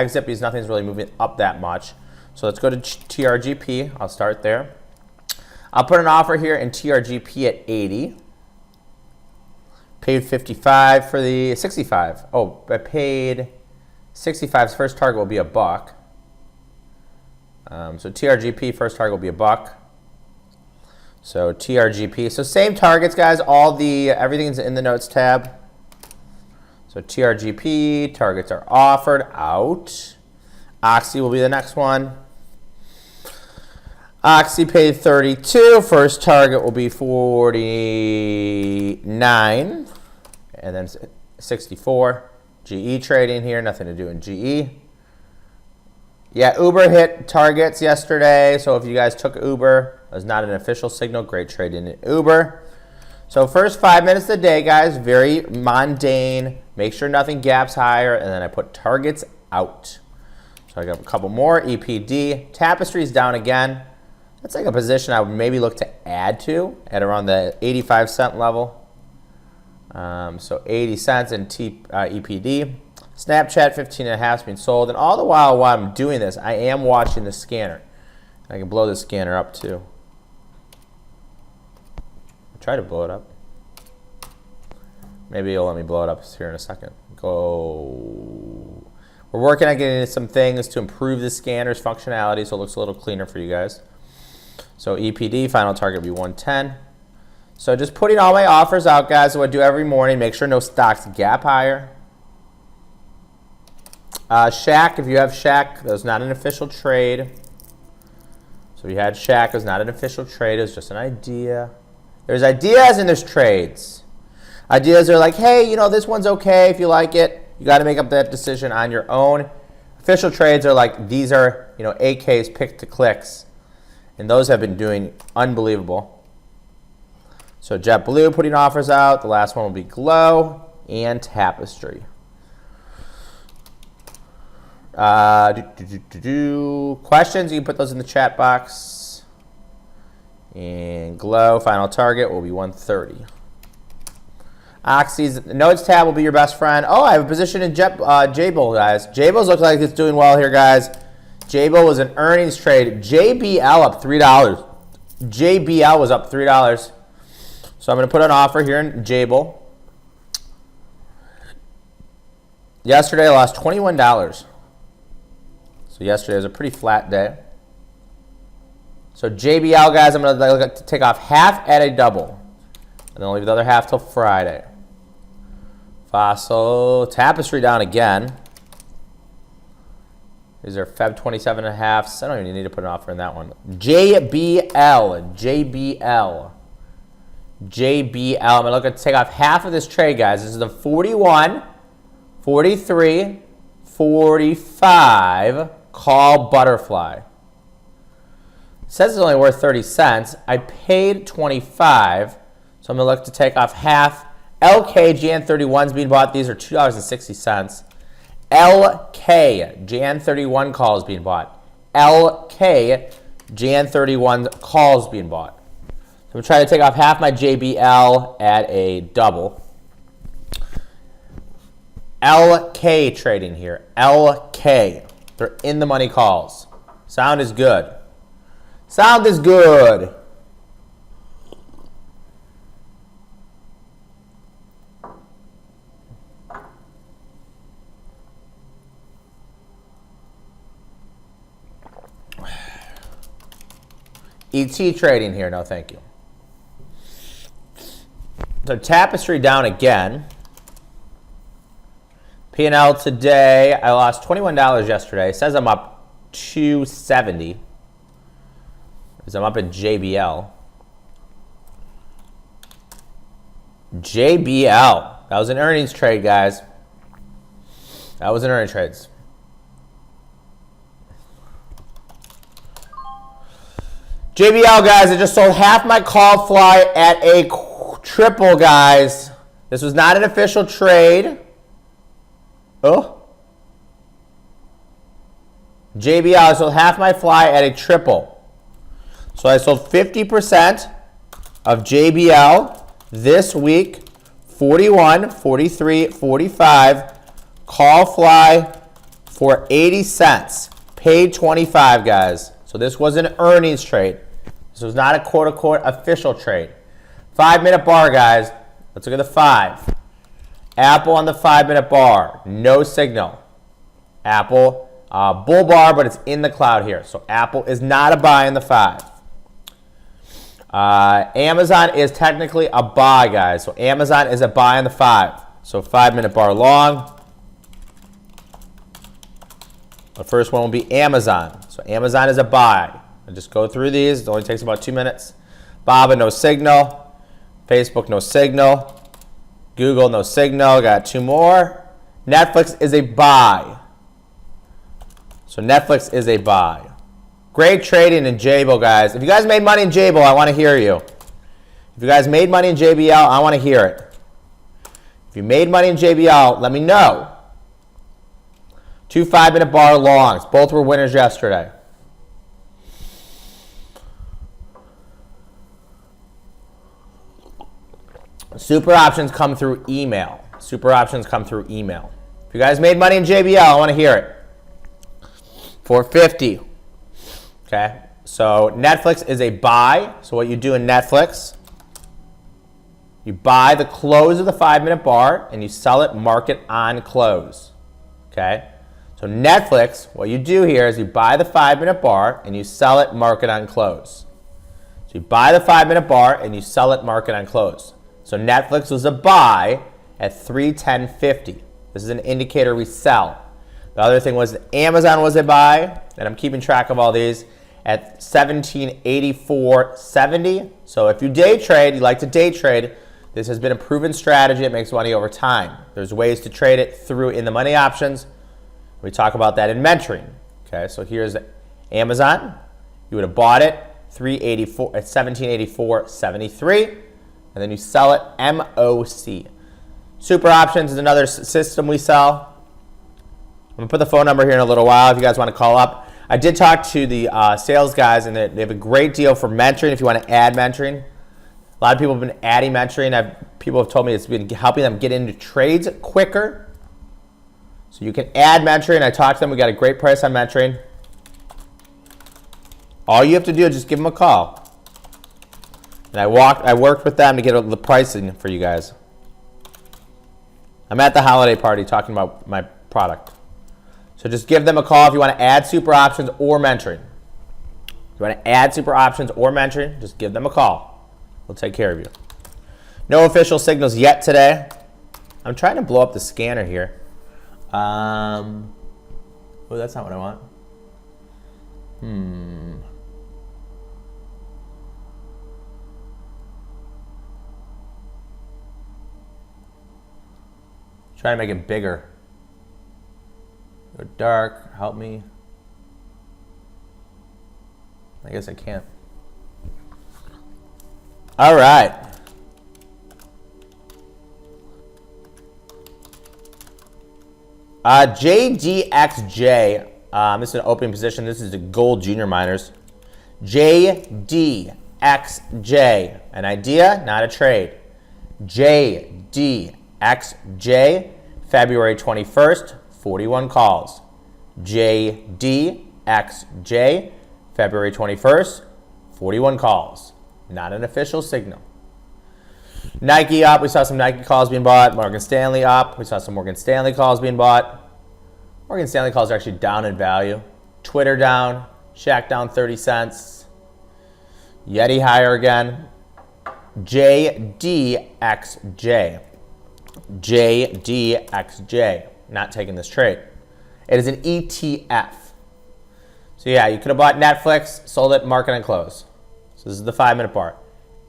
exit because nothing's really moving up that much. So let's go to TRGP. I'll start there. I'll put an offer here in TRGP at 80. Paid 55 for the 65. Oh, I paid 65's first target will be $1. So TRGP first target will be $1. So TRGP. So same targets, guys. Everything's in the notes tab. So TRGP targets are offered out. Oxy will be the next one. Oxy paid 32. First target will be 49. And then 64. GE trading here. Nothing to do in GE. Yeah, Uber hit targets yesterday. So if you guys took Uber, it was not an official signal. Great trading in Uber. So first 5 minutes of the day, guys, very mundane. Make sure nothing gaps higher. And then I put targets out. So I got a couple more. EPD. Tapestry's down again. That's like a position I would maybe look to add to at around the 85-cent level. So 80 cents in EPD. Snapchat 15.5 is being sold. And all the while I'm doing this, I am watching the scanner. I can blow the scanner up too. I'll try to blow it up. Maybe you'll let me blow it up here in a second. Go. We're working on getting some things to improve the scanner's functionality so it looks a little cleaner for you guys. So EPD, final target will be 110. So just putting all my offers out, guys, what I do every morning. Make sure no stocks gap higher. Shack, if you have Shack, that was not an official trade. So if you had Shack, it was not an official trade. It was just an idea. There's ideas and there's trades. Ideas are like, hey, this one's okay if you like it. You got to make up that decision on your own. Official trades are like, these are, AK's pick to clicks. And those have been doing unbelievable. So JetBlue putting offers out. The last one will be Glow and Tapestry. Questions, you can put those in the chat box. And Glow, final target will be 130. Oxy's notes tab will be your best friend. Oh, I have a position in Jabil, guys. Jabil's looks like it's doing well here, guys. Jabil was an earnings trade. JBL up $3. JBL was up $3. So I'm going to put an offer here in Jabil. Yesterday I lost $21. So yesterday was a pretty flat day. So JBL, guys, I'm going to take off half at a double. And then I'll leave the other half till Friday. Fossil. Tapestry down again. These are Feb 27.5. I don't even need to put an offer in that one. JBL. JBL. JBL. I'm going to look at take off half of this trade, guys. This is the 41, 43, 45 call butterfly. It says it's only worth 30 cents. I paid 25, so I'm going to look to take off half. LK Jan 31 is being bought. These are $2.60. LK Jan 31 calls being bought. LK Jan 31 calls being bought. So I'm trying to take off half my JBL at a double. LK trading here. LK. They're in the money calls. Sound is good. Sound is good. ET trading here. No, thank you. So Tapestry down again. P&L today, I lost $21 yesterday. It says I'm up $270. Because I'm up in JBL. JBL. That was an earnings trade, guys. That was an earnings trade. JBL, guys, I just sold half my call fly at a triple, guys. This was not an official trade. Oh. JBL, I sold half my fly at a triple. So I sold 50% of JBL this week. 41, 43, 45. Call fly for 80 cents. Paid 25, guys. So this was an earnings trade. This was not a quote-unquote official trade. 5-minute bar, guys. Let's look at the 5. Apple on the 5-minute bar. No signal. Apple, bull bar, but it's in the cloud here. So Apple is not a buy in the 5. Amazon is technically a buy, guys. So Amazon is a buy in the 5. So 5-minute bar long. The first one will be Amazon. So Amazon is a buy. I just go through these. It only takes about 2 minutes. Baba, no signal. Facebook, no signal. Google, no signal. Got 2 more. Netflix is a buy. So Netflix is a buy. Great trading in Jabil, guys. If you guys made money in Jabil, I want to hear you. If you guys made money in JBL, I want to hear it. If you made money in JBL, let me know. 2 5-minute bar longs. Both were winners yesterday. Super options come through email. Super options come through email. If you guys made money in JBL, I want to hear it. 450. Okay. So Netflix is a buy. So what you do in Netflix, you buy the close of the 5-minute bar and you sell it market on close. Okay. So Netflix, what you do here is you buy the 5-minute bar and you sell it market on close. So you buy the 5-minute bar and you sell it market on close. So Netflix was a buy at 310.50. This is an indicator we sell. The other thing was Amazon was a buy, and I'm keeping track of all these, at 1784.70. So if you day trade, you like to day trade, this has been a proven strategy. It makes money over time. There's ways to trade it through in the money options. We talk about that in mentoring. Okay, so here's Amazon. You would have bought it at 1784.73, and then you sell it MOC. Super options is another system we sell. I'm gonna put the phone number here in a little while if you guys want to call up. I did talk to the sales guys, and they have a great deal for mentoring if you want to add mentoring. A lot of people have been adding mentoring. People have told me it's been helping them get into trades quicker. So you can add mentoring. I talked to them. We got a great price on mentoring. All you have to do is just give them a call. And I worked with them to get the pricing for you guys. I'm at the holiday party talking about my product. So just give them a call if you want to add super options or mentoring. If you want to add super options or mentoring, just give them a call. We'll take care of you. No official signals yet today. I'm trying to blow up the scanner here. Oh, that's not what I want. Try to make it bigger. Go dark, help me. I guess I can't. All right. JDXJ, this is an opening position. This is the gold junior miners. JDXJ, an idea, not a trade. JDXJ, February 21st, 41 calls. JDXJ, February 21st, 41 calls. Not an official signal. Nike up. We saw some Nike calls being bought. Morgan Stanley up. We saw some Morgan Stanley calls being bought. Morgan Stanley calls are actually down in value. Twitter down. Shaq down 30 cents. Yeti higher again. JDXJ. JDXJ. Not taking this trade. It is an ETF. So yeah, you could have bought Netflix, sold it, market and close. So this is the 5-minute bar.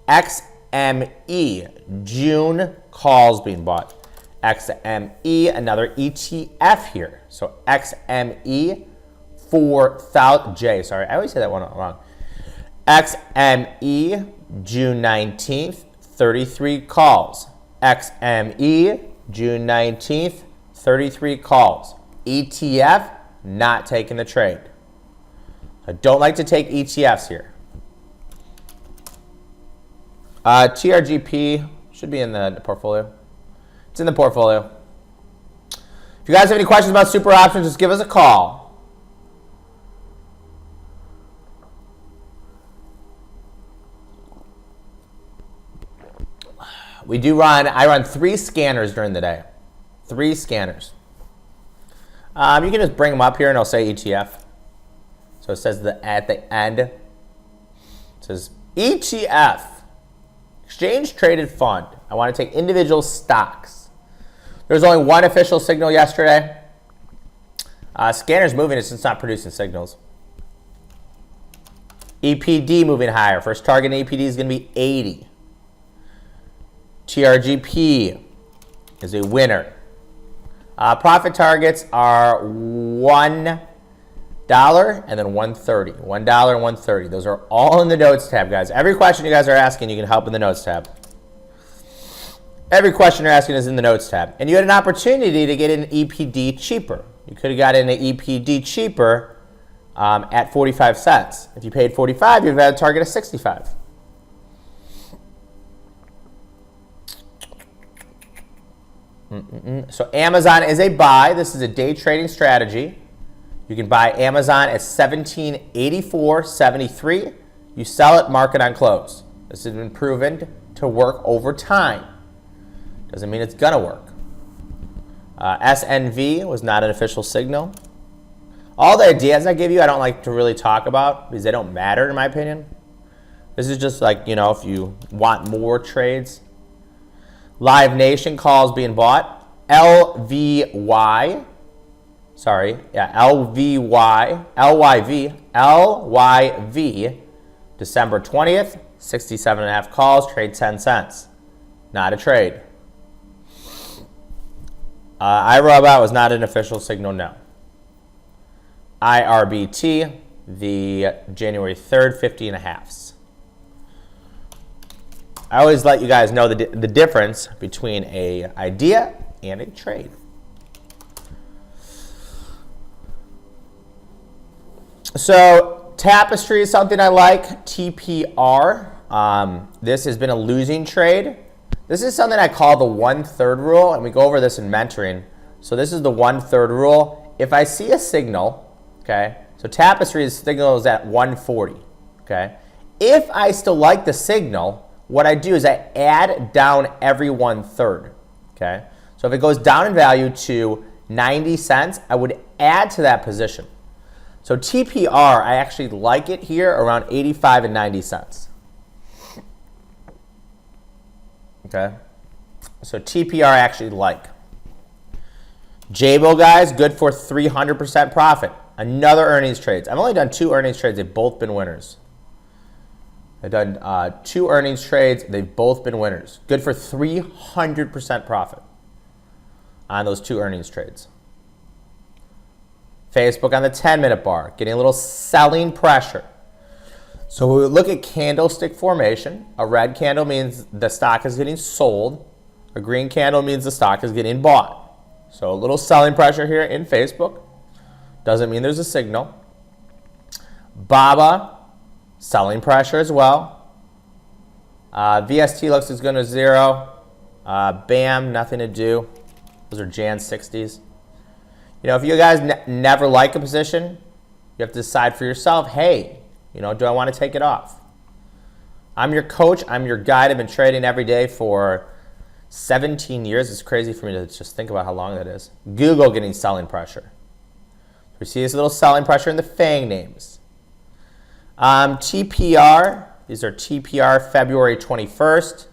XME, June calls being bought. XME, another ETF here. So XME, 4,000, J, sorry, I always say that one wrong. XME, June 19th, 33 calls. XME, June 19th, 33 calls. ETF, not taking the trade. I don't like to take ETFs here. TRGP should be in the portfolio. It's in the portfolio. If If you guys have any questions about super options, just give us a call. I run 3 scanners during the day. 3 scanners. You can just bring them up here and it'll say ETF. So it says at the end, it says ETF, Exchange Traded Fund. I want to take individual stocks. There's only one official signal yesterday. Scanner's moving, it's just not producing signals. EPD moving higher. First target in EPD is going to be 80. TRGP is a winner. Profit targets are $1 and then $1.30. $1 and $1.30. Those are all in the notes tab, guys. Every question you guys are asking, you can help in the notes tab. Every question you're asking is in the notes tab. And you had an opportunity to get an EPD cheaper. You could have got in an EPD cheaper at 45 cents. If you paid 45, you'd have had a target of 65. So Amazon is a buy. This is a day trading strategy. You can buy Amazon at $17.84.73. You sell it, market on close. This has been proven to work over time. Doesn't mean it's gonna work. SNV was not an official signal. All the ideas I give you, I don't like to really talk about because they don't matter in my opinion. This is just like, you know, if you want more trades. Live Nation calls being bought. LYV, December 20th, 67.5 calls, trade 10 cents. Not a trade. iRobot was not an official signal, no. IRBT, the January 3rd, 50.5s. I always let you guys know the difference between an idea and a trade. So Tapestry is something I like. TPR. This has been a losing trade. This is something I call the 1/3 rule, and we go over this in mentoring. So this is the 1/3 rule. If I see a signal, okay, so Tapestry's signal is at 140, okay. If I still like the signal, what I do is I add down every 1/3, okay? So if it goes down in value to 90 cents, I would add to that position. So TPR, I actually like it here around 85 and 90 cents. Okay? So TPR I actually like. Jabil, guys, good for 300% profit. Another earnings trades. I've only done 2 earnings trades. They've both been winners. I've done 2 earnings trades. They've both been winners. Good for 300% profit on those 2 earnings trades. Facebook on the 10-minute bar, getting a little selling pressure. So we look at candlestick formation. A red candle means the stock is getting sold. A green candle means the stock is getting bought. So a little selling pressure here in Facebook. Doesn't mean there's a signal. BABA, selling pressure as well. VST looks as good as 0. BAM, nothing to do. Those are Jan 60s. You know, if you guys never like a position, you have to decide for yourself, hey, you know, do I want to take it off? I'm your coach. I'm your guide. I've been trading every day for 17 years. It's crazy for me to just think about how long that is. Google getting selling pressure. We see this little selling pressure in the FANG names. TPR, these are TPR February 21st,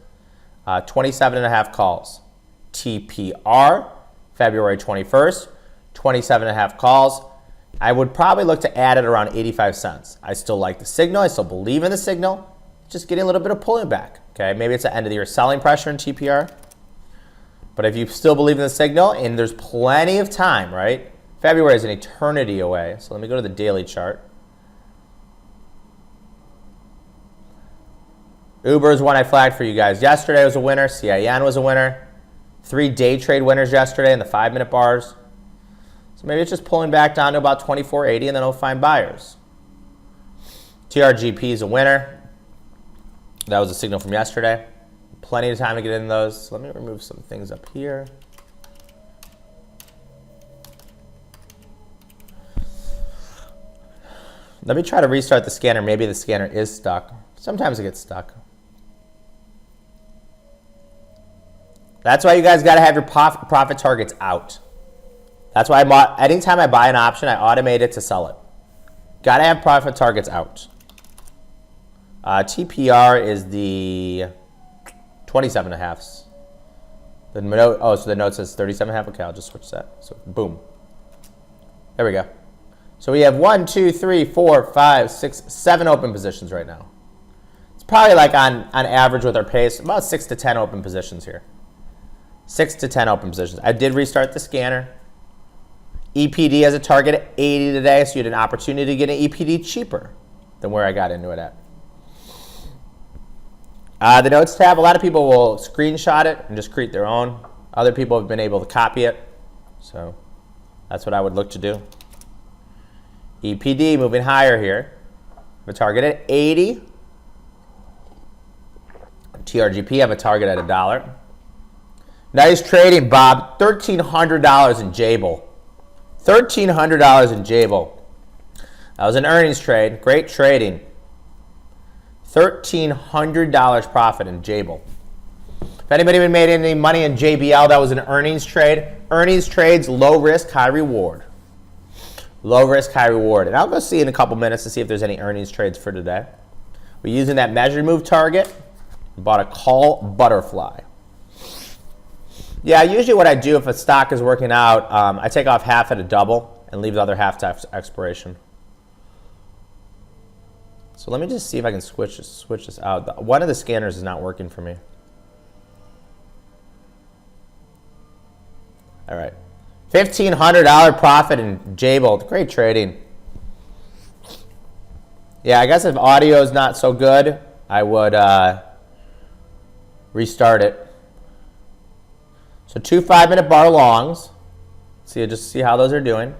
27.5 calls. TPR February 21st, 27.5 calls. I would probably look to add it around 85 cents. I still like the signal. I still believe in the signal. Just getting a little bit of pulling back. Okay, maybe it's the end of the year selling pressure in TPR. But if you still believe in the signal, and there's plenty of time, right? February is an eternity away. So let me go to the daily chart. Uber is one I flagged for you guys. Yesterday was a winner. CIN was a winner. 3 day trade winners yesterday in the 5-minute bars. So maybe it's just pulling back down to about 24.80 and then it'll find buyers. TRGP is a winner. That was a signal from yesterday. Plenty of time to get in those. So let me remove some things up here. Let me try to restart the scanner. Maybe the scanner is stuck. Sometimes it gets stuck. That's why you guys got to have your profit targets out. That's why anytime I buy an option, I automate it to sell it. Got to have profit targets out. TPR is the 27.5s. The note, oh, so the note says 37.5. Okay, I'll just switch that. So boom. There we go. So we have 1, 2, 3, 4, 5, 6, 7 open positions right now. It's probably like on average with our pace, about 6 to 10 open positions here. 6 to 10 open positions. I did restart the scanner. EPD has a target at 80 today, so you had an opportunity to get an EPD cheaper than where I got into it at. The notes tab, a lot of people will screenshot it and just create their own. Other people have been able to copy it, so that's what I would look to do. EPD moving higher here. The target at 80. TRGP have a target at $1. Nice trading, Bob. $1,300 in Jabil. $1,300 in Jabil. That was an earnings trade. Great trading. $1,300 profit in Jabil. If anybody even made any money in JBL, that was an earnings trade. Earnings trades, low risk, high reward. Low risk, high reward. And I'll go see in a couple minutes to see if there's any earnings trades for today. We're using that measured move target. Bought a call butterfly. Yeah, usually what I do if a stock is working out, I take off half at a double and leave the other half to expiration. So let me just see if I can switch this out. One of the scanners is not working for me. All right. $1,500 profit in Jabil. Great trading. Yeah, I guess if audio is not so good, I would restart it. So 2 5-minute bar longs. Just see how those are doing.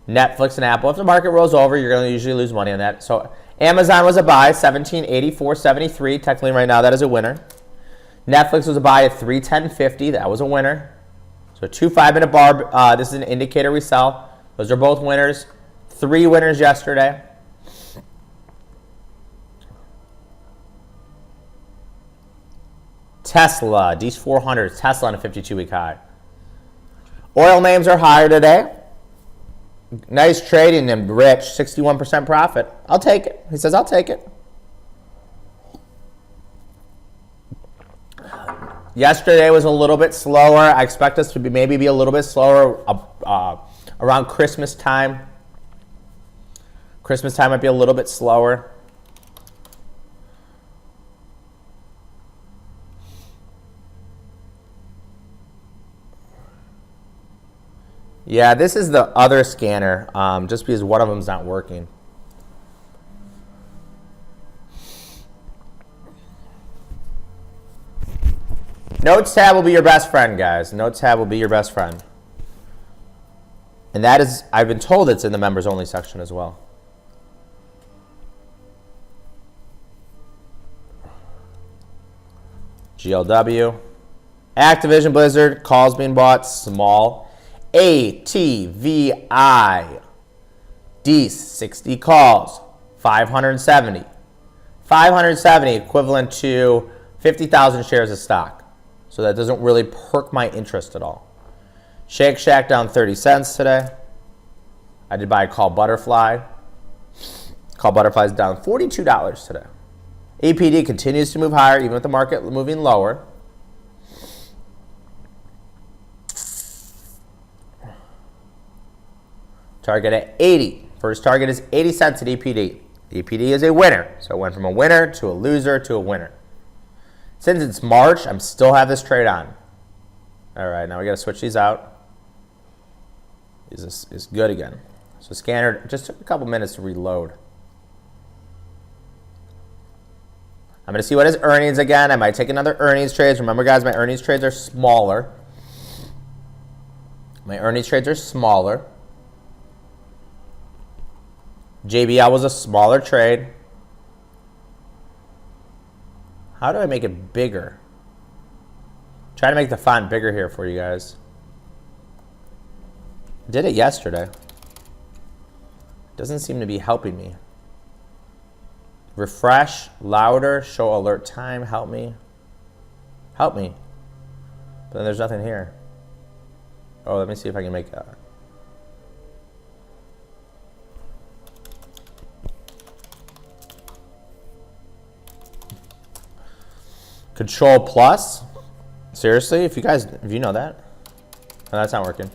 Netflix and Apple. If the market rolls over, you're going to usually lose money on that. So Amazon was a buy, 1784.73. Technically right now that is a winner. Netflix was a buy at 310.50. That was a winner. So 2 5-minute bar. This is an indicator we sell. Those are both winners. 3 winners yesterday. Tesla, these 400s, Tesla on a 52-week high. Oil names are higher today. Nice trading and Rich, 61% profit. I'll take it. He says, I'll take it. Yesterday was a little bit slower. I expect us to maybe be a little bit slower around Christmas time. Christmas time might be a little bit slower. Yeah, this is the other scanner, just because one of them is not working. Notes tab will be your best friend, guys. Notes tab will be your best friend. And that is, I've been told it's in the members only section as well. GLW. Activision Blizzard, calls being bought, small. ATVI. Dees, 60 calls, 570. 570 equivalent to 50,000 shares of stock. So that doesn't really perk my interest at all. Shake Shack down 30 cents today. I did buy a call butterfly. Call butterfly is down $42 today. APD continues to move higher even with the market moving lower. Target at 80. First target is 80 cents at EPD. EPD is a winner. So it went from a winner to a loser to a winner. Since it's March, I'm still have this trade on. All right, now we got to switch these out. This is good again. So scanner just took a couple minutes to reload. I'm going to see what is earnings again. I might take another earnings trade. Remember, guys, my earnings trades are smaller. My earnings trades are smaller. JBL was a smaller trade. How do I make it bigger? Try to make the font bigger here for you guys. Did it yesterday. Doesn't seem to be helping me. Refresh, louder, show alert time, help me. Help me. But then there's nothing here. Oh, let me see if I can make that. Control plus? Seriously? If you know that? No, that's not working.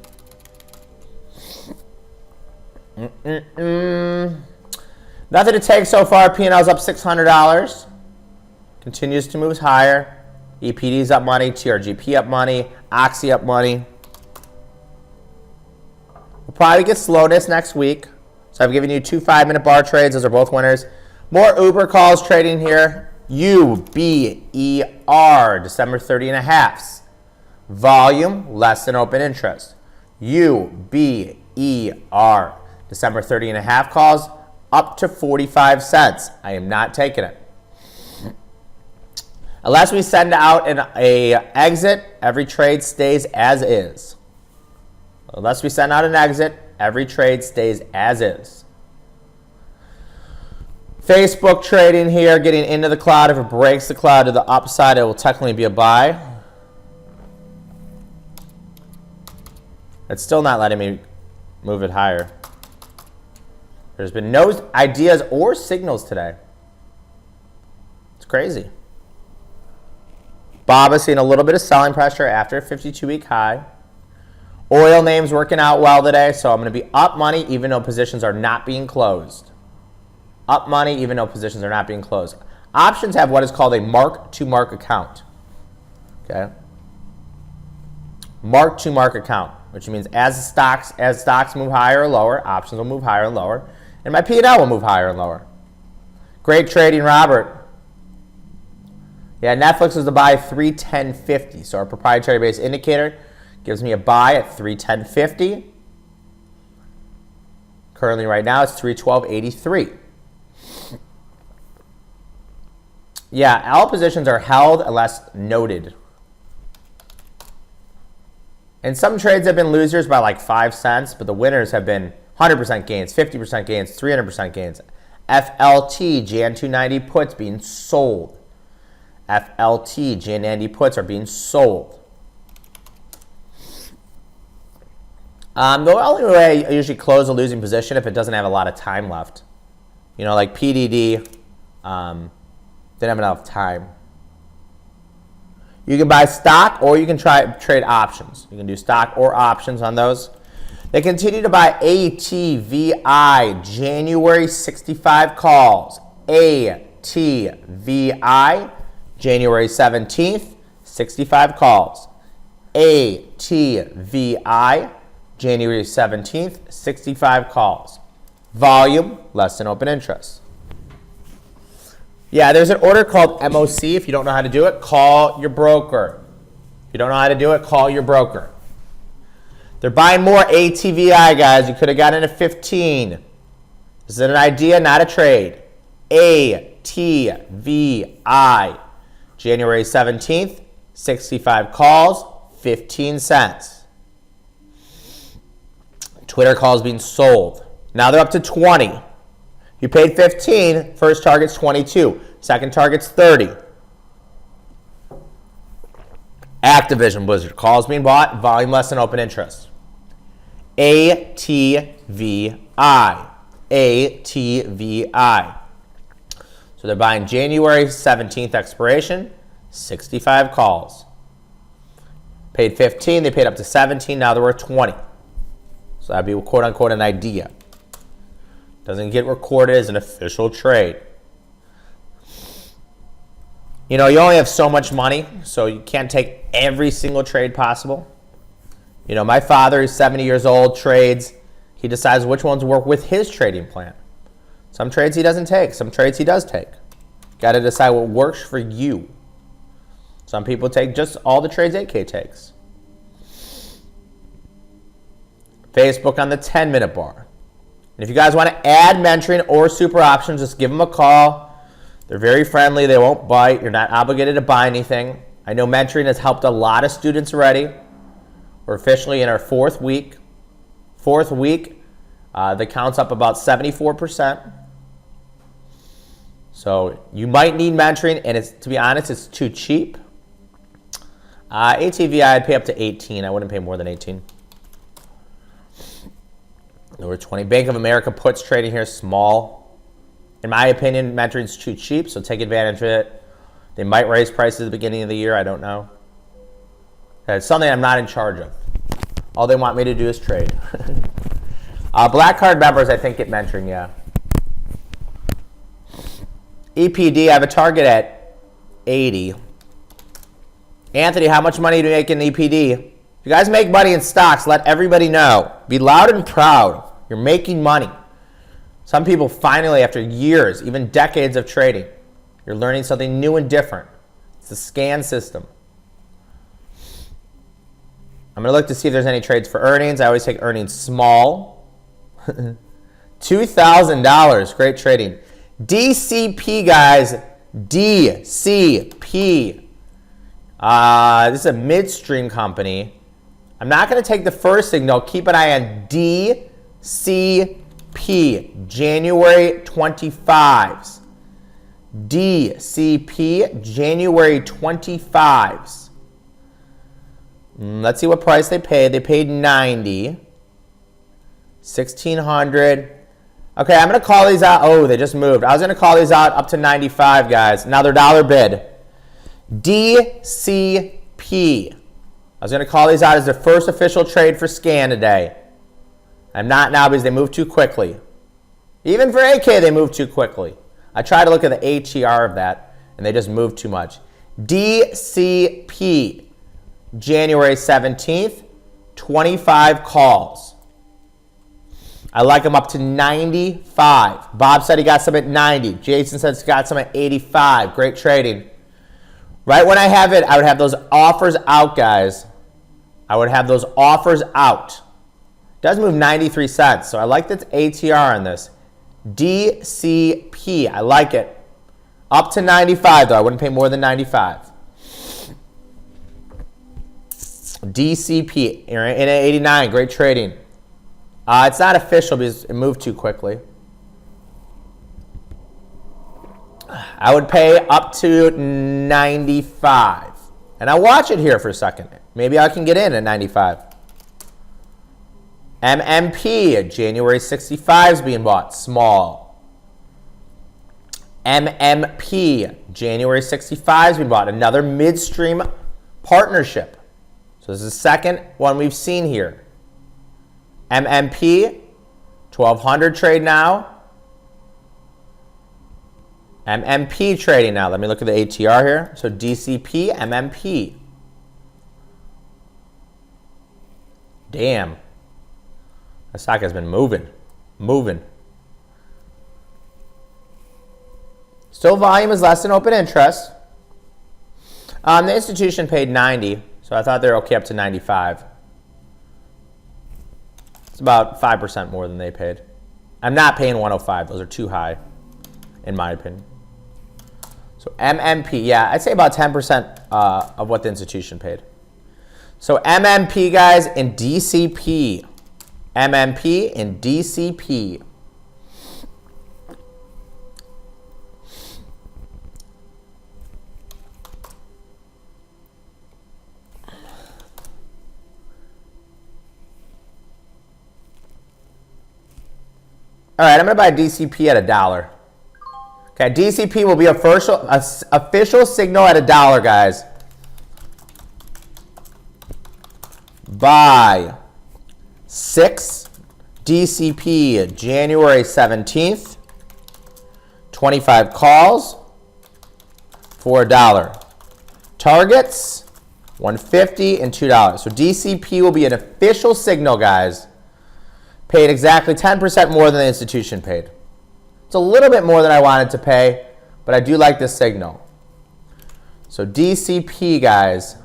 Nothing to take so far. P&L's up $600. Continues to move higher. EPD's up money. TRGP up money. Oxy up money. We'll probably get slowness next week. So I've given you 2 5-minute bar trades. Those are both winners. More Uber calls trading here. UBER, December 30.5. Volume, less than open interest. UBER, December 30.5 calls, up to 45 cents. I am not taking it. Unless we send out an exit, every trade stays as is. Unless we send out an exit, every trade stays as is. Facebook trading here, getting into the cloud. If it breaks the cloud to the upside, it will technically be a buy. It's still not letting me move it higher. There's been no ideas or signals today. It's crazy. Bob is seeing a little bit of selling pressure after a 52-week high. Oil names working out well today, so I'm going to be up money even though positions are not being closed. Up money even though positions are not being closed. Options have what is called a mark-to-market account. Okay? Mark-to-market account, which means as stocks move higher or lower, options will move higher and lower, and my P&L will move higher and lower. Great trading, Robert. Yeah, Netflix is the buy 310.50. So our proprietary base indicator gives me a buy at 310.50. Currently right now it's 312.83. Yeah, all positions are held unless noted. And some trades have been losers by like 5 cents, but the winners have been 100% gains, 50% gains, 300% gains. FLT, Jan 290 puts being sold. FLT, Jan 90 puts are being sold. The only way I usually close a losing position if it doesn't have a lot of time left. You know, like PDD didn't have enough time. You can buy stock or you can trade options. You can do stock or options on those. They continue to buy ATVI, January 65 calls. ATVI, January 17th, 65 calls. ATVI, January 17th, 65 calls. Volume, less than open interest. Yeah, there's an order called MOC. If you don't know how to do it, call your broker. If you don't know how to do it, call your broker. They're buying more ATVI, guys. You could have gotten into 15. This is an idea, not a trade. ATVI, January 17th, 65 calls, 15 cents. Twitter calls being sold. Now they're up to 20. You paid 15, first target's 22, second target's 30. Activision Blizzard calls being bought, volume less than open interest. ATVI. ATVI. So they're buying January 17th expiration, 65 calls. Paid 15, they paid up to 17, now they're worth 20. So that'd be quote unquote an idea. Doesn't get recorded as an official trade. You know, you only have so much money, so you can't take every single trade possible. You know, my father is 70 years old, trades. He decides which ones work with his trading plan. Some trades he doesn't take, some trades he does take. Got to decide what works for you. Some people take just all the trades 8K takes. Facebook on the 10-minute bar. And if you guys want to add mentoring or super options, just give them a call. They're very friendly. They won't bite. You're not obligated to buy anything. I know mentoring has helped a lot of students already. We're officially in our fourth week. The count's up about 74%. So you might need mentoring, and to be honest, it's too cheap. ATVI, I'd pay up to 18. I wouldn't pay more than 18. Over 20. Bank of America puts trading here small. In my opinion, mentoring's too cheap, so take advantage of it. They might raise prices at the beginning of the year. I don't know. It's something I'm not in charge of. All they want me to do is trade. Black card members, I think, get mentoring, yeah. EPD, I have a target at 80. Anthony, how much money do you make in EPD? If you guys make money in stocks, let everybody know. Be loud and proud. You're making money. Some people finally, after years, even decades of trading, you're learning something new and different. It's the scan system. I'm going to look to see if there's any trades for earnings. I always take earnings small. $2,000. Great trading. DCP, guys. DCP. This is a midstream company. I'm not going to take the first signal. Keep an eye on DCP. January 25s. DCP. January 25s. Let's see what price they paid. They paid 90. 1,600. Okay, I'm going to call these out. Oh, they just moved. I was going to call these out up to 95, guys. Now they're dollar bid. DCP. I was going to call these out as the first official trade for scan today. I'm not now because they moved too quickly. Even for AK, they moved too quickly. I tried to look at the ATR of that, and they just moved too much. DCP. January 17th, 25 calls. I like them up to 95. Bob said he got some at 90. Jason said he's got some at 85. Great trading. Right when I have it, I would have those offers out, guys. I would have those offers out. It does move 93 cents, so I like the ATR on this. DCP, I like it. Up to 95, though. I wouldn't pay more than 95. DCP, in at 89, great trading. It's not official because it moved too quickly. I would pay up to 95. And I'll watch it here for a second. Maybe I can get in at 95. MMP, January 65 is being bought, small. MMP, January 65 is being bought, another midstream partnership. So this is the second one we've seen here. MMP, 1,200 trade now. MMP trading now. Let me look at the ATR here. So DCP, MMP. Damn. The stock has been moving. Still volume is less than open interest. The institution paid 90. So I thought they were okay up to 95. It's about 5% more than they paid. I'm not paying 105. Those are too high, in my opinion. So MMP, yeah, I'd say about 10% of what the institution paid. So MMP, guys, and DCP. MMP and DCP. All right, I'm going to buy DCP at $1. Okay, DCP will be official signal at $1, guys. Buy 6 DCP January 17th. 25 calls for $1. Targets, $150 and $2. So DCP will be an official signal, guys. Paid exactly 10% more than the institution paid. It's a little bit more than I wanted to pay, but I do like this signal. So DCP, guys.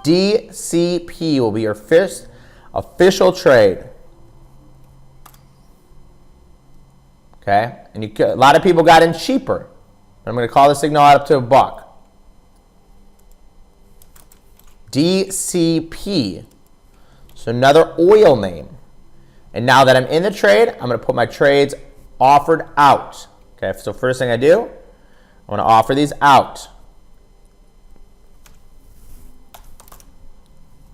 DCP will be your first official trade. Okay? And a lot of people got in cheaper. I'm going to call the signal out up to $1. DCP. So another oil name. And now that I'm in the trade, I'm going to put my trades offered out. Okay, so first thing I do, I want to offer these out.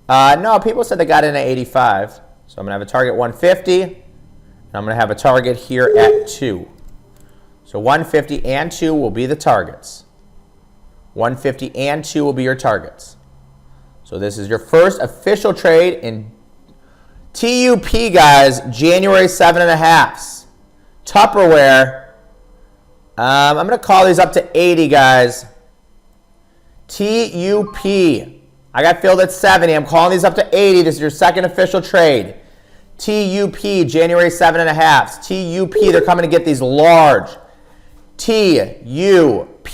No, people said they got in at 85. So I'm going to have a target 150. And I'm going to have a target here at 2. So 150 and 2 will be the targets. 150 and 2 will be your targets. So this is your first official trade in TUP, guys. January 7.5s. Tupperware. I'm going to call these up to 80, guys. TUP. I got filled at 70. I'm calling these up to 80. This is your second official trade. TUP, January 7.5s. TUP, they're coming to get these large. TUP,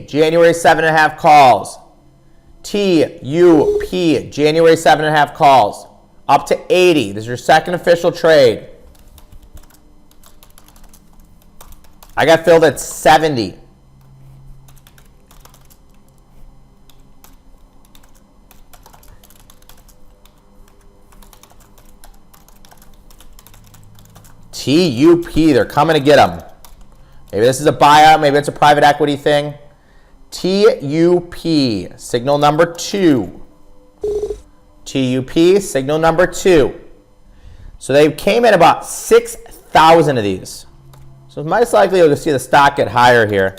January 7.5 calls. TUP, January 7.5 calls. Up to 80. This is your second official trade. I got filled at 70. TUP, they're coming to get them. Maybe this is a buyout, maybe it's a private equity thing. TUP, signal number 2. TUP, signal number 2. So they came in about 6,000 of these. So most likely you'll see the stock get higher here.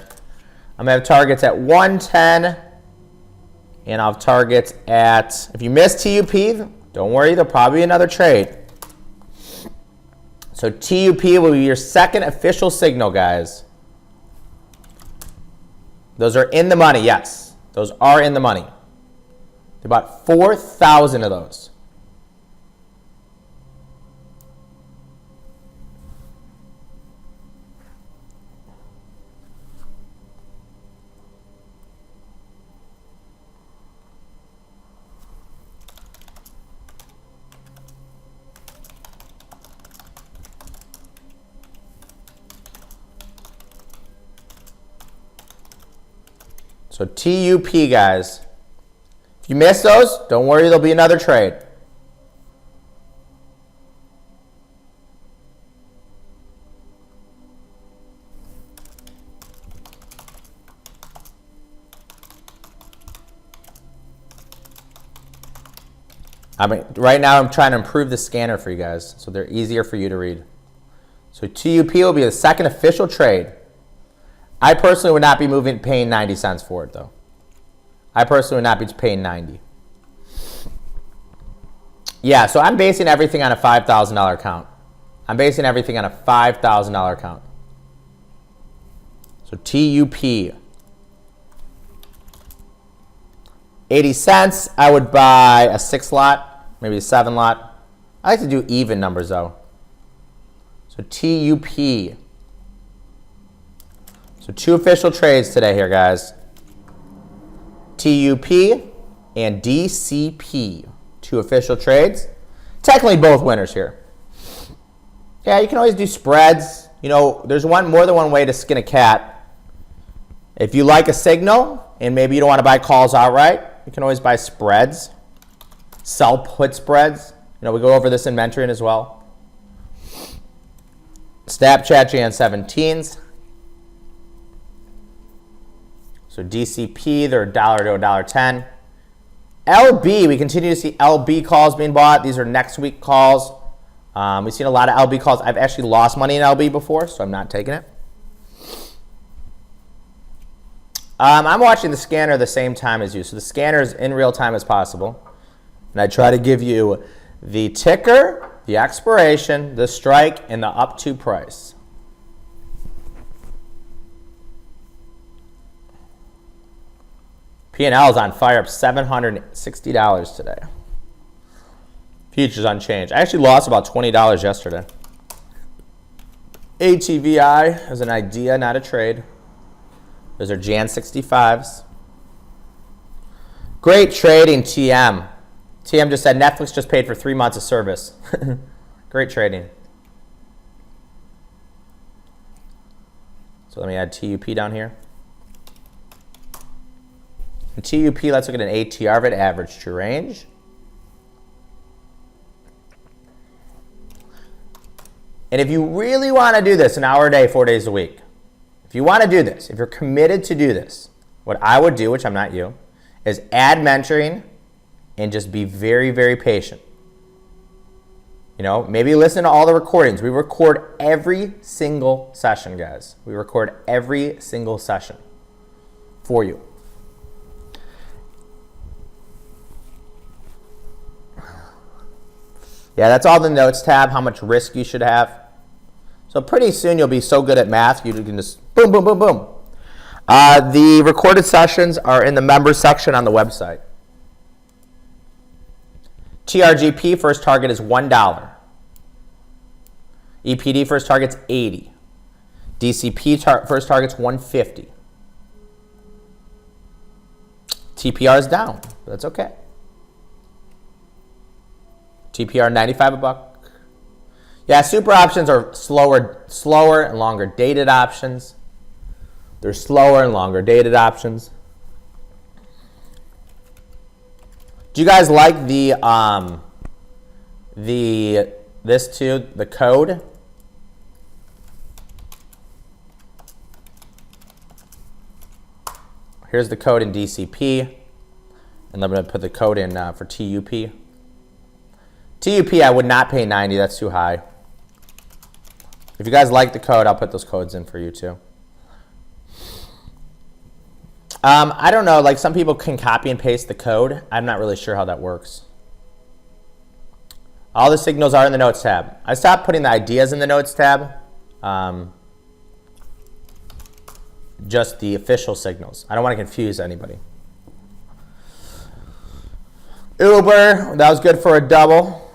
I'm going to have targets at 110. And I'll have targets at, if you miss TUP, don't worry, there'll probably be another trade. So TUP will be your second official signal, guys. Those are in the money, yes. Those are in the money. About 4,000 of those. So TUP, guys. If you miss those, don't worry, there'll be another trade. I mean, right now I'm trying to improve the scanner for you guys, so they're easier for you to read. So TUP will be the second official trade. I personally would not be paying 90 cents for it, though. I personally would not be paying 90. Yeah, so I'm basing everything on a $5,000 account. I'm basing everything on a $5,000 account. So TUP. 80 cents, I would buy a 6 lot, maybe a 7 lot. I like to do even numbers, though. So TUP. So 2 official trades today here, guys. TUP and DCP. 2 official trades. Technically both winners here. Yeah, you can always do spreads. You know, there's more than one way to skin a cat. If you like a signal and maybe you don't want to buy calls outright, you can always buy spreads. Sell put spreads. You know, we go over this in mentoring as well. Snapchat Jan 17s. So DCP, they're $1 to $1.10. LB, we continue to see LB calls being bought. These are next week calls. We've seen a lot of LB calls. I've actually lost money in LB before, so I'm not taking it. I'm watching the scanner at the same time as you. So the scanner is in real time as possible. And I try to give you the ticker, the expiration, the strike, and the up to price. P&L is on fire, up $760 today. Futures unchanged. I actually lost about $20 yesterday. ATVI is an idea, not a trade. Those are Jan 65s. Great trading, TM. TM just said Netflix just paid for 3 months of service. Great trading. So let me add TUP down here. And TUP, let's look at an ATR of it, average to range. And if you really want to do this an hour a day, 4 days a week, if you want to do this, if you're committed to do this, what I would do, which I'm not you, is add mentoring and just be very, very patient. You know, maybe listen to all the recordings. We record every single session, guys. We record every single session for you. Yeah, that's all the notes tab, how much risk you should have. So pretty soon you'll be so good at math, you can just boom, boom, boom, boom. The recorded sessions are in the members section on the website. TRGP first target is $1. EPD first target's $80. DCP first target's $150. TPR is down, but that's okay. TPR $95 $1. Yeah, super options are slower and longer dated options. They're slower and longer dated options. Do you guys like the code? Here's the code in DCP, and I'm going to put the code in for TUP. TUP, I would not pay 90. That's too high. If you guys like the code, I'll put those codes in for you too. I don't know, like some people can copy and paste the code. I'm not really sure how that works. All the signals are in the notes tab. I stopped putting the ideas in the notes tab. Just the official signals. I don't want to confuse anybody. Uber, that was good for a double.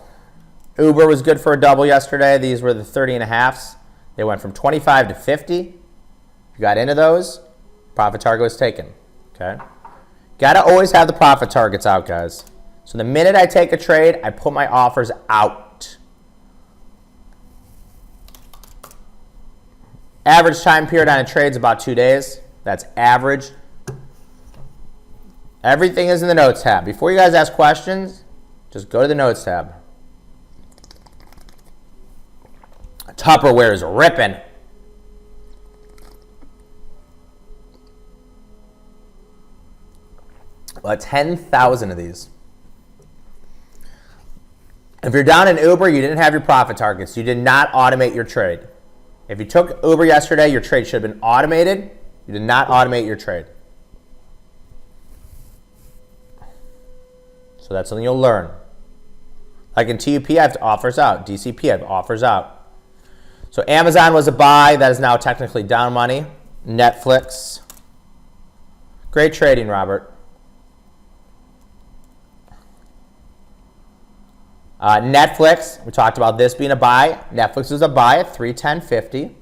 Uber was good for a double yesterday. These were the 30.5s. They went from 25 to 50. You got into those, profit target was taken. Okay. Got to always have the profit targets out, guys. So the minute I take a trade, I put my offers out. Average time period on a trade is about 2 days. That's average. Everything is in the notes tab. Before you guys ask questions, just go to the notes tab. Tupperware is ripping. Well, 10,000 of these. If you're down in Uber, you didn't have your profit targets. You did not automate your trade. If you took Uber yesterday, your trade should have been automated. You did not automate your trade. So that's something you'll learn. Like in TUP, I have offers out. DCP, I have offers out. So Amazon was a buy. That is now technically down money. Netflix. Great trading, Robert. Netflix, we talked about this being a buy. Netflix is a buy at 310.50.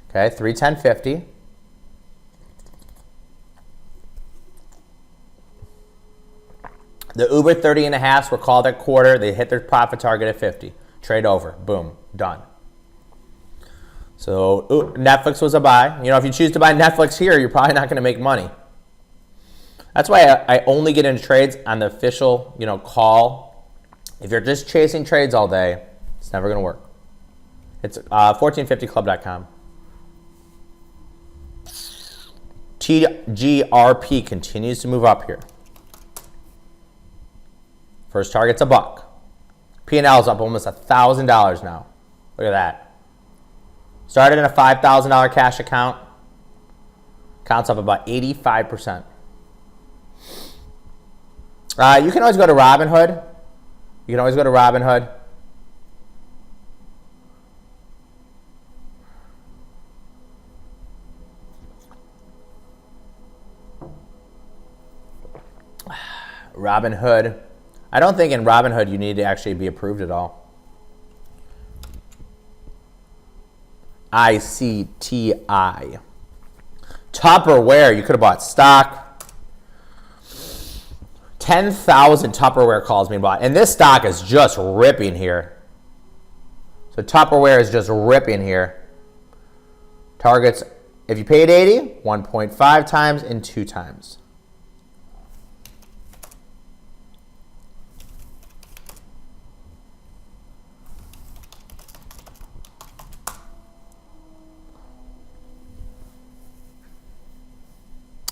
Okay, 310.50. The Uber 30.5s were called at quarter. They hit their profit target at 50. Trade over. Boom. Done. So Netflix was a buy. You know, if you choose to buy Netflix here, you're probably not going to make money. That's why I only get into trades on the official, call. If you're just chasing trades all day, it's never going to work. It's 1450club.com. TGRP continues to move up here. First target's $1. P&L is up almost $1,000 now. Look at that. Started in a $5,000 cash account. Account's up about 85%. You can always go to Robinhood. You can always go to Robinhood. Robinhood. I don't think in Robinhood you need to actually be approved at all. ICTI. Tupperware. You could have bought stock. 10,000 Tupperware calls being bought. And this stock is just ripping here. So Tupperware is just ripping here. Targets, if you paid 80, 1.5 times and 2 times.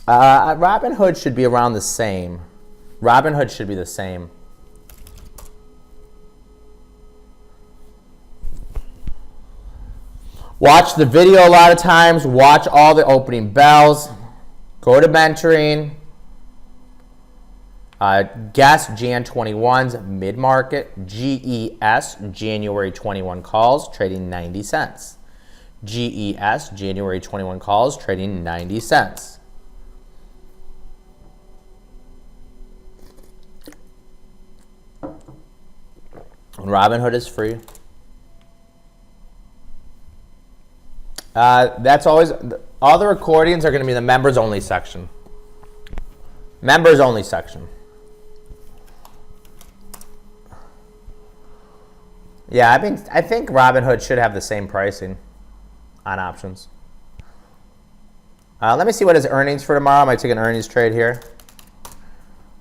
Robinhood should be around the same. Robinhood should be the same. Watch the video a lot of times. Watch all the opening bells. Go to mentoring. Guess Jan 21's mid-market. GES January 21 calls trading 90 cents. GES January 21 calls trading 90 cents. And Robinhood is free. That's always, all the recordings are going to be in the members only section. Members only section. Yeah, I think Robinhood should have the same pricing on options. Let me see what his earnings for tomorrow. I might take an earnings trade here.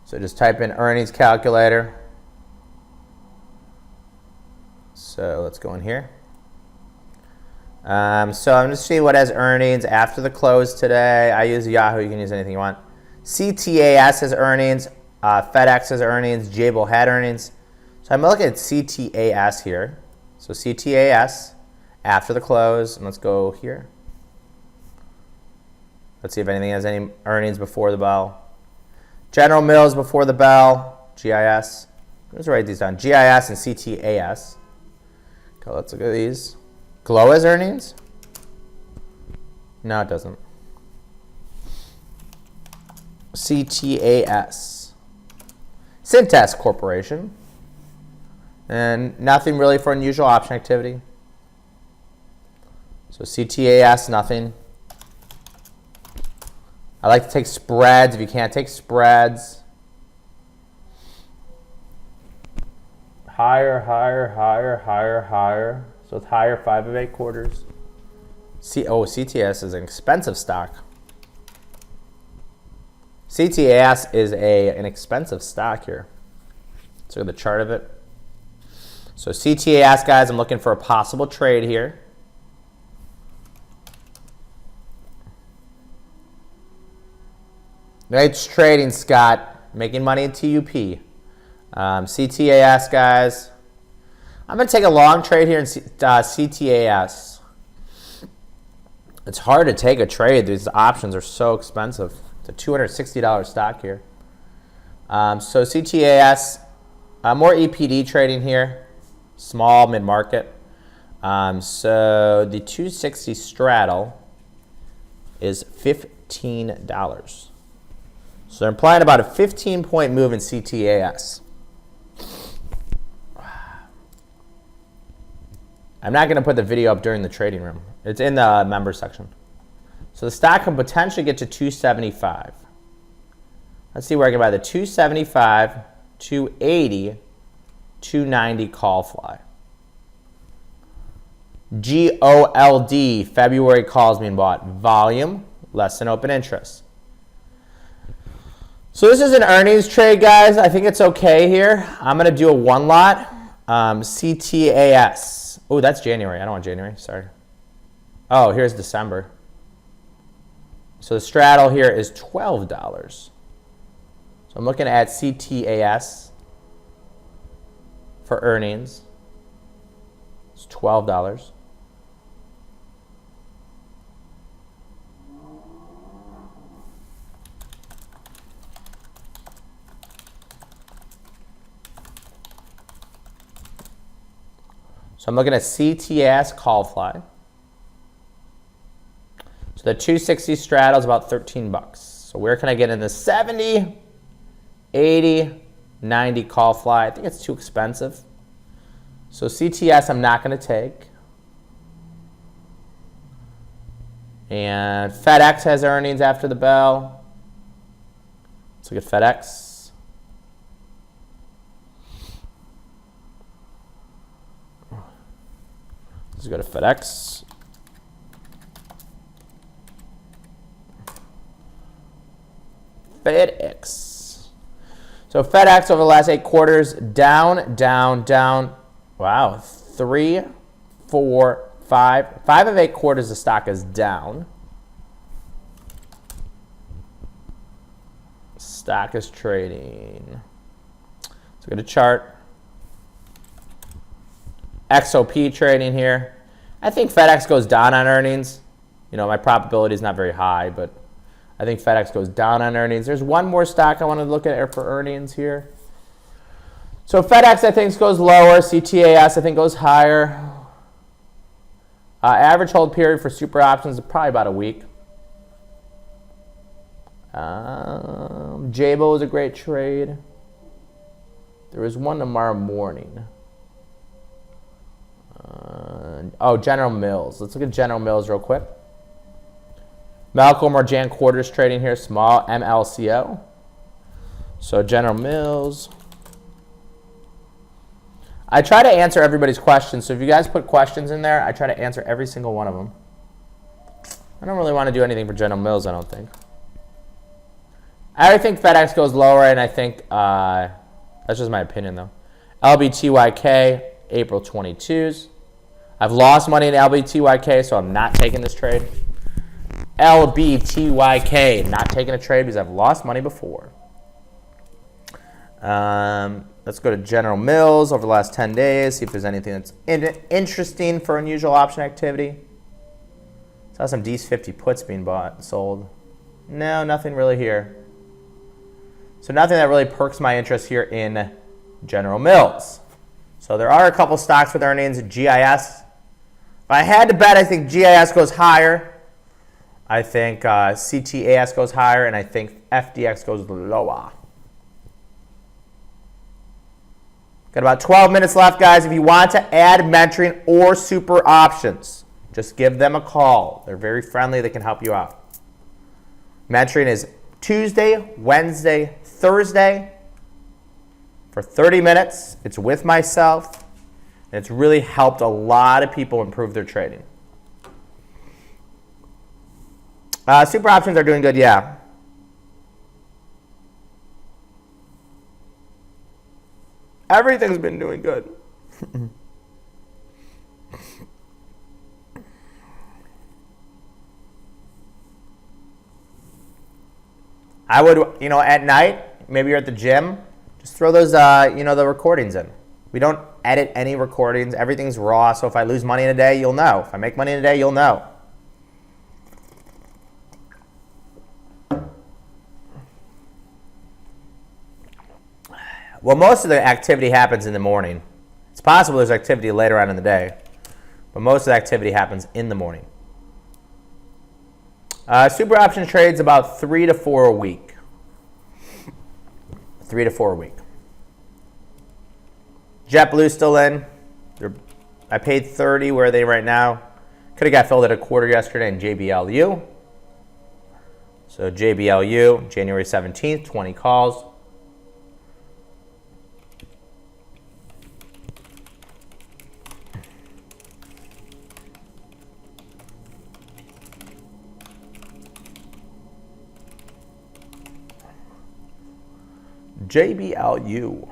So just type in earnings calculator. So let's go in here. So I'm going to see what has earnings after the close today. I use Yahoo. You can use anything you want. CTAS has earnings. FedEx has earnings. Jabil had earnings. So I'm looking at CTAS here. So CTAS after the close. And let's go here. Let's see if anything has any earnings before the bell. General Mills before the bell. GIS. Let's write these down. GIS and CTAS. Okay, let's look at these. Glow has earnings? No, it doesn't. CTAS. Cintas Corporation. And nothing really for unusual option activity. So CTAS, nothing. I like to take spreads if you can't take spreads. Higher, higher, higher, higher, higher. So it's higher 5 of 8 quarters. CTAS is an expensive stock. CTAS is an expensive stock here. Let's look at the chart of it. So CTAS, guys, I'm looking for a possible trade here. Nice trading, Scott. Making money at TUP. CTAS, guys. I'm going to take a long trade here in CTAS. It's hard to take a trade. These options are so expensive. It's a $260 stock here. So CTAS, more EPD trading here. Small, mid-market. So the 260 straddle is $15. So they're implying about a 15-point move in CTAS. I'm not going to put the video up during the trading room. It's in the member section. So the stock can potentially get to 275. Let's see where I can buy the 275, 280, 290 call fly. GOLD, February calls being bought. Volume, less than open interest. So this is an earnings trade, guys. I think it's okay here. I'm going to do a one lot. CTAS. Oh, that's January. I don't want January. Sorry. Oh, here's December. So the straddle here is $12. So I'm looking at CTAS for earnings. It's $12. So I'm looking at CTAS call fly. So the 260 straddle is about $13. So where can I get in the 70, 80, 90 call fly? I think it's too expensive. So CTS I'm not going to take. And FedEx has earnings after the bell. Let's look at FedEx. Let's go to FedEx. FedEx. So FedEx over the last 8 quarters, down, down, down. Wow, 3, 4, 5. 5 of 8 quarters the stock is down. stock is trading. Let's go to chart. XOP trading here. I think FedEx goes down on earnings. You know, my probability is not very high, but I think FedEx goes down on earnings. There's one more stock I want to look at for earnings here. So FedEx, I think, goes lower. CTAS, I think, goes higher. Average hold period for super options is probably about a week. Jabil is a great trade. There is one tomorrow morning. General Mills. Let's look at General Mills real quick. Malcolm or Jan Quarters trading here, small MLCO. So General Mills. I try to answer everybody's questions. So if you guys put questions in there, I try to answer every single one of them. I don't really want to do anything for General Mills, I don't think. I think FedEx goes lower, and I think, that's just my opinion though. LBTYK, April 22s. I've lost money in LBTYK, so I'm not taking this trade. LBTYK, not taking a trade because I've lost money before. Let's go to General Mills over the last 10 days, see if there's anything that's interesting for unusual option activity. Saw some D's 50 puts being bought and sold. No, nothing really here. So nothing that really perks my interest here in General Mills. So there are a couple stocks with earnings. GIS. If I had to bet, I think GIS goes higher. I think CTAS goes higher, and I think FDX goes lower. Got about 12 minutes left, guys. If you want to add mentoring or super options, just give them a call. They're very friendly. They can help you out. Mentoring is Tuesday, Wednesday, Thursday for 30 minutes. It's with myself, and it's really helped a lot of people improve their trading. Super options are doing good, yeah. Everything's been doing good. I would, at night, maybe you're at the gym, just throw those, the recordings in. We don't edit any recordings. Everything's raw, so if I lose money in a day, you'll know. If I make money in a day, you'll know. Well, most of the activity happens in the morning. It's possible there's activity later on in the day, but most of the activity happens in the morning. Super option trades about 3 to 4 a week. 3 to 4 a week. JetBlue still in. I paid 30. Where are they right now? Could have got filled at a quarter yesterday in JBLU. So JBLU, January 17th, 20 calls. JBLU.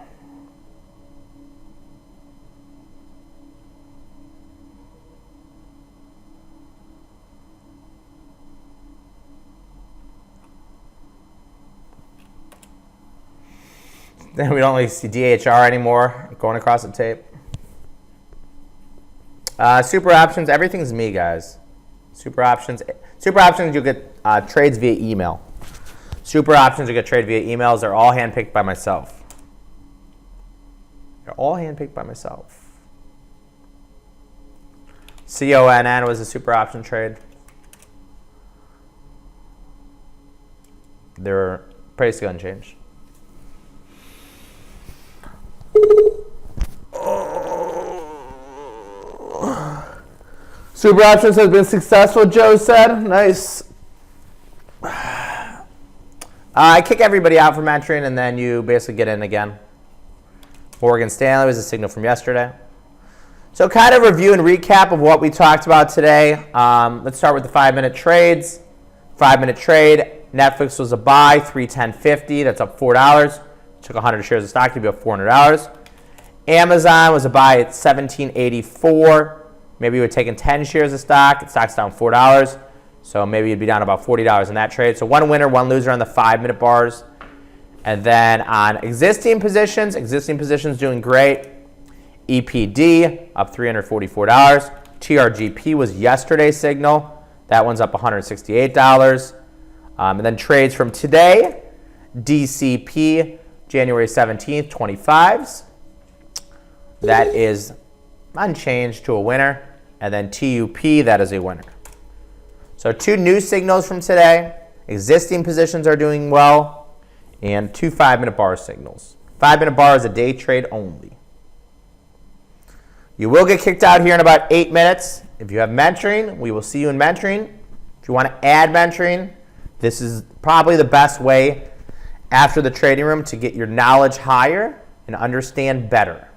Then we don't really see DHR anymore going across the tape. Super options, everything's me, guys. Super options, you'll get trades via email. Super options, you get trade via emails. They're all handpicked by myself. CONN was a super option trade. They're basically unchanged. Super options has been successful, Joe said. Nice. I kick everybody out from mentoring, and then you basically get in again. Morgan Stanley was a signal from yesterday. So kind of review and recap of what we talked about today. Let's start with the 5-minute trades. 5-minute trade, Netflix was a buy, $310.50. That's up $4. Took 100 shares of stock to be up $400. Amazon was a buy at $17.84. Maybe you would take in 10 shares of stock. The stock's down $4. So maybe you'd be down about $40 in that trade. So one winner, one loser on the 5-minute bars. And then on existing positions doing great. EPD up $344. TRGP was yesterday's signal. That one's up $168. And then trades from today. DCP, January 17th, 25s. That is unchanged to a winner. And then TUP, that is a winner. So 2 new signals from today. Existing positions are doing well. And 2 5-minute bar signals. 5-minute bar is a day trade only. You will get kicked out here in about 8 minutes. If you have mentoring, we will see you in mentoring. If you want to add mentoring, this is probably the best way after the trading room to get your knowledge higher and understand better.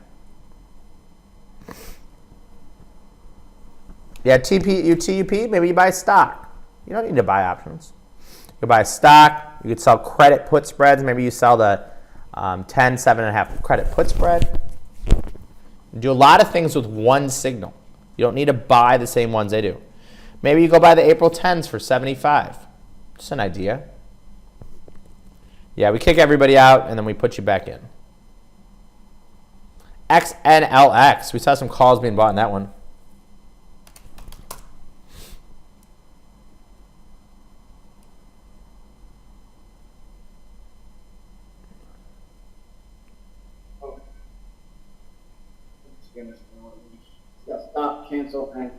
Yeah, TUP, maybe you buy stock. You don't need to buy options. You buy stock. You could sell credit put spreads. Maybe you sell the 10, 7.5 credit put spread. You do a lot of things with one signal. You don't need to buy the same ones they do. Maybe you go buy the April 10s for 75. Just an idea. Yeah, we kick everybody out and then we put you back in. XNLX. We saw some calls being bought in that one. Stop, cancel, and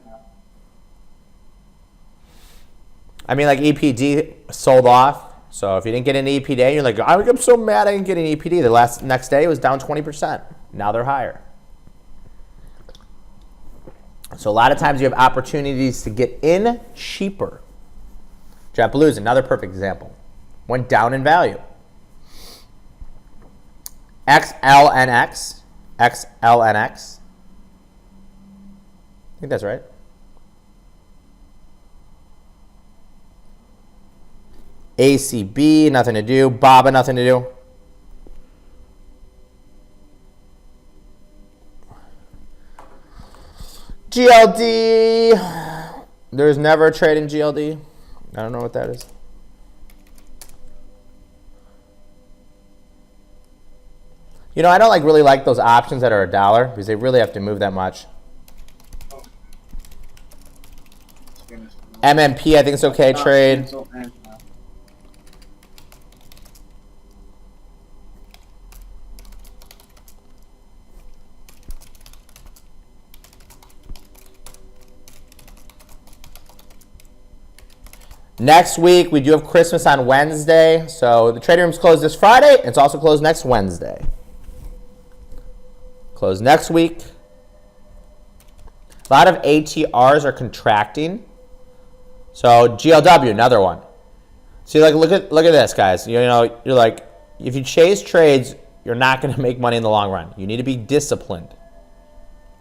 I mean, like EPD sold off. So if you didn't get an EPD, you're like, I'm so mad I didn't get an EPD. The next day it was down 20%. Now they're higher. So a lot of times you have opportunities to get in cheaper. JetBlue is another perfect example. Went down in value. XLNX. I think that's right. ACB, nothing to do. BABA, nothing to do. GLD. There's never a trade in GLD. I don't know what that is. You know, I don't really like those options that are $1 because they really have to move that much. MMP, I think it's okay trade. Next week, we do have Christmas on Wednesday. So the trading room's closed this Friday. It's also closed next Wednesday. Closed next week. A lot of ATRs are contracting. So GLW, another one. See, look at this, guys. You know, you're like, if you chase trades, you're not going to make money in the long run. You need to be disciplined.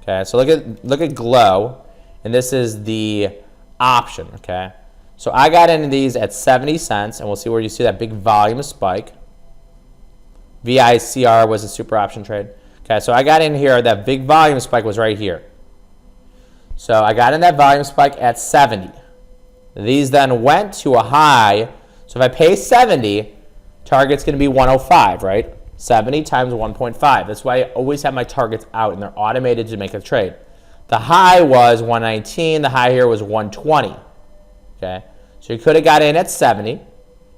Okay, so look at Glow, and this is the option. Okay, so I got into these at 70 cents, and we'll see where you see that big volume spike. VICR was a super option trade. Okay, so I got in here. That big volume spike was right here. So I got in that volume spike at 70. These then went to a high. So if I pay 70, target's going to be 105, right? 70 times 1.5. That's why I always have my targets out, and they're automated to make a trade. The high was 119. The high here was 120. Okay, so you could have got in at 70. You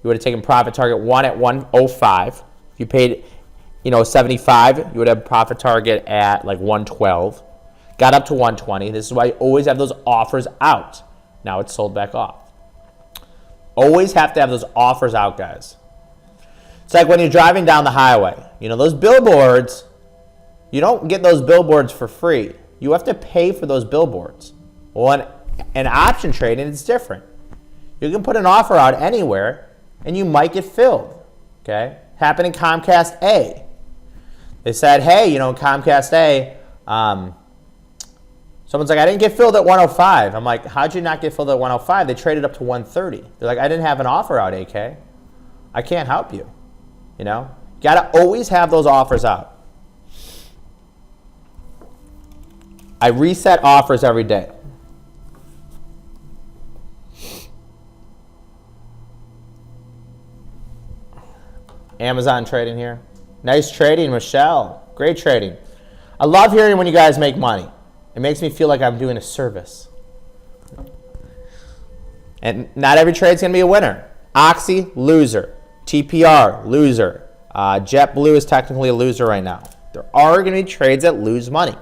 would have taken profit target 1 at 105. If you paid, 75, you would have profit target at like 112. Got up to 120. This is why you always have those offers out. Now it's sold back off. Always have to have those offers out, guys. It's like when you're driving down the highway. Those billboards, you don't get those billboards for free. You have to pay for those billboards. Well, in option trading, it's different. You can put an offer out anywhere, and you might get filled. Okay? Happened in Comcast A. They said, hey, Comcast A, someone's like, I didn't get filled at 105. I'm like, how'd you not get filled at 105? They traded up to 130. They're like, I didn't have an offer out, AK. I can't help you. You got to always have those offers out. I reset offers every day. Amazon trading here. Nice trading, Michelle. Great trading. I love hearing when you guys make money. It makes me feel like I'm doing a service. And not every trade's going to be a winner. Oxy, loser. TPR, loser. JetBlue is technically a loser right now. There are going to be trades that lose money.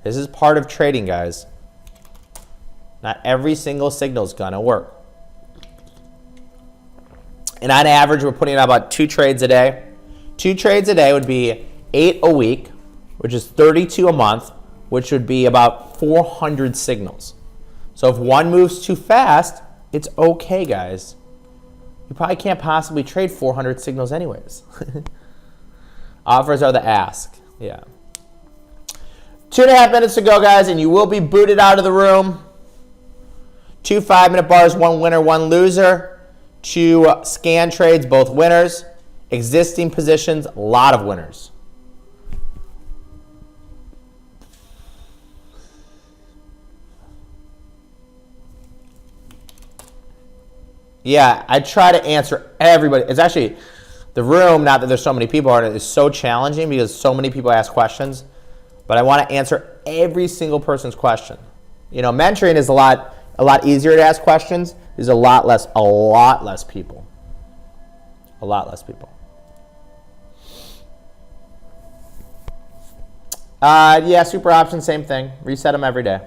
This is part of trading, guys. Not every single signal is going to work. And on average, we're putting out about 2 trades a day. 2 trades a day would be 8 a week, which is 32 a month, which would be about 400 signals. So if one moves too fast, it's okay, guys. You probably can't possibly trade 400 signals anyways. Offers are the ask. Yeah. 2.5 minutes to go, guys, and you will be booted out of the room. 2 5-minute bars, 1 winner, 1 loser. 2 scan trades, both winners. Existing positions, a lot of winners. Yeah, I try to answer everybody. It's actually, the room, not that there's so many people on it, is so challenging because so many people ask questions. But I want to answer every single person's question. You know, mentoring is a lot easier to ask questions. There's a lot less people. A lot less people. Yeah, super option, same thing. Reset them every day.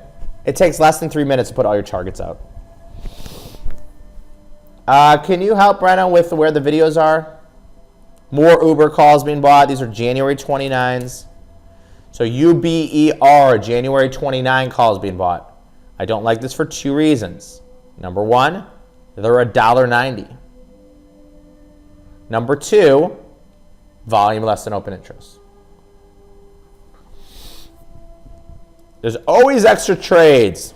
It takes less than 3 minutes to put all your targets out. Can you help Brenna with where the videos are? More Uber calls being bought. These are January 29s. So UBER, January 29 calls being bought. I don't like this for 2 reasons. Number 1, they're $1.90. Number 2, volume less than open interest. There's always extra trades.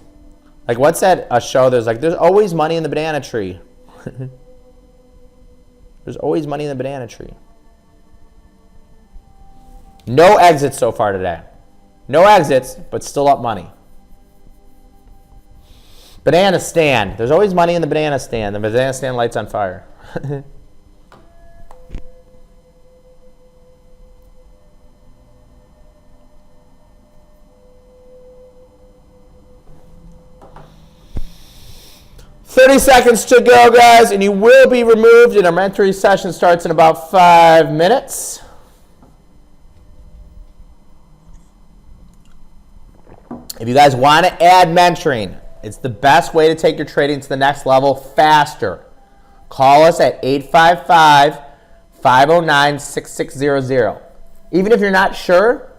Like, what's that show? There's always money in the banana tree. There's always money in the banana tree. No exits so far today. No exits, but still up money. Banana stand. There's always money in the banana stand. The banana stand lights on fire. "30 seconds to go, guys, and you will be removed, and our mentoring session starts in about 5 minutes. If you guys want to add mentoring, it's the best way to take your trading to the next level faster. Call us at 855-509-6600. Even if you're not sure,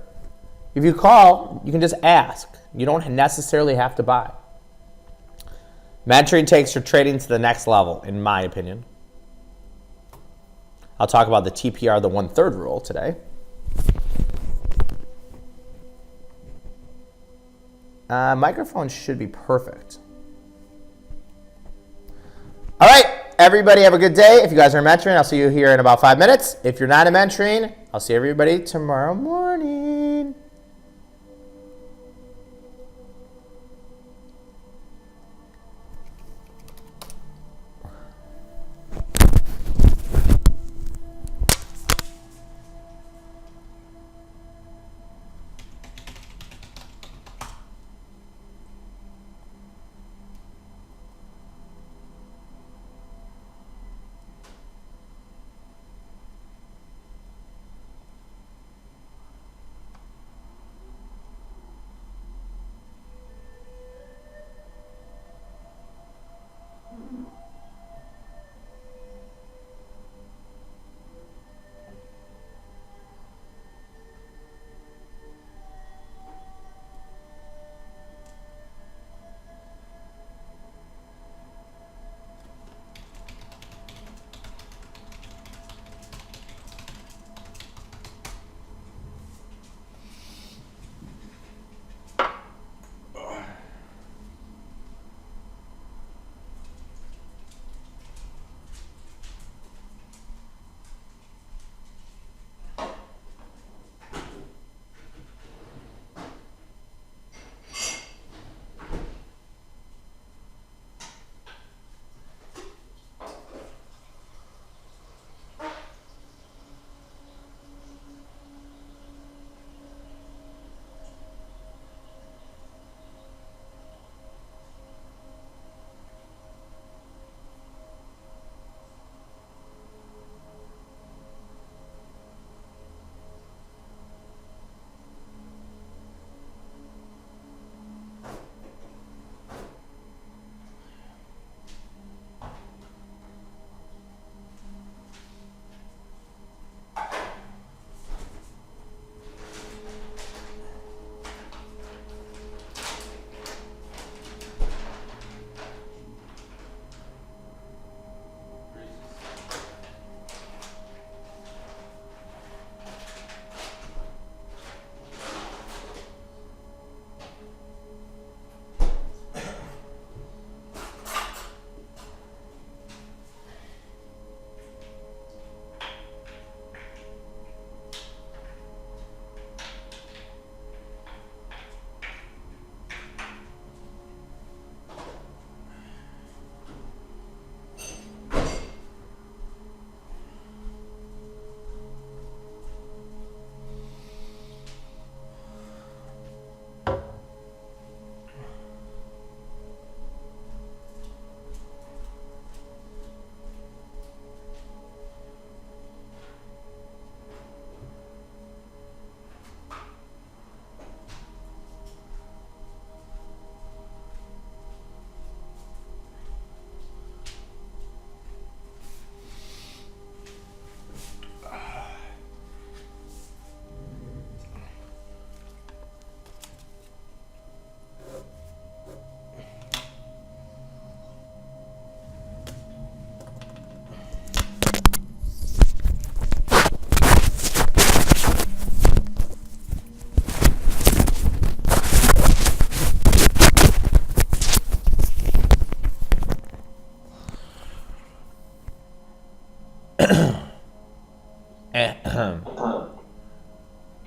if you call, you can just ask. You don't necessarily have to buy. Mentoring takes your trading to the next level, in my opinion. I'll talk about the TPR, the 1/3 rule today. Microphone should be perfect. All right, everybody have a good day. If you guys are mentoring, I'll see you here in about 5 minutes. If you're not in mentoring, I'll see everybody tomorrow morning.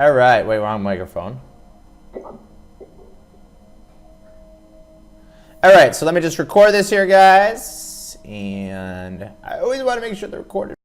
All right. Wait, wrong microphone. All right. So let me just record this here, guys. And I always want to make sure the recorder.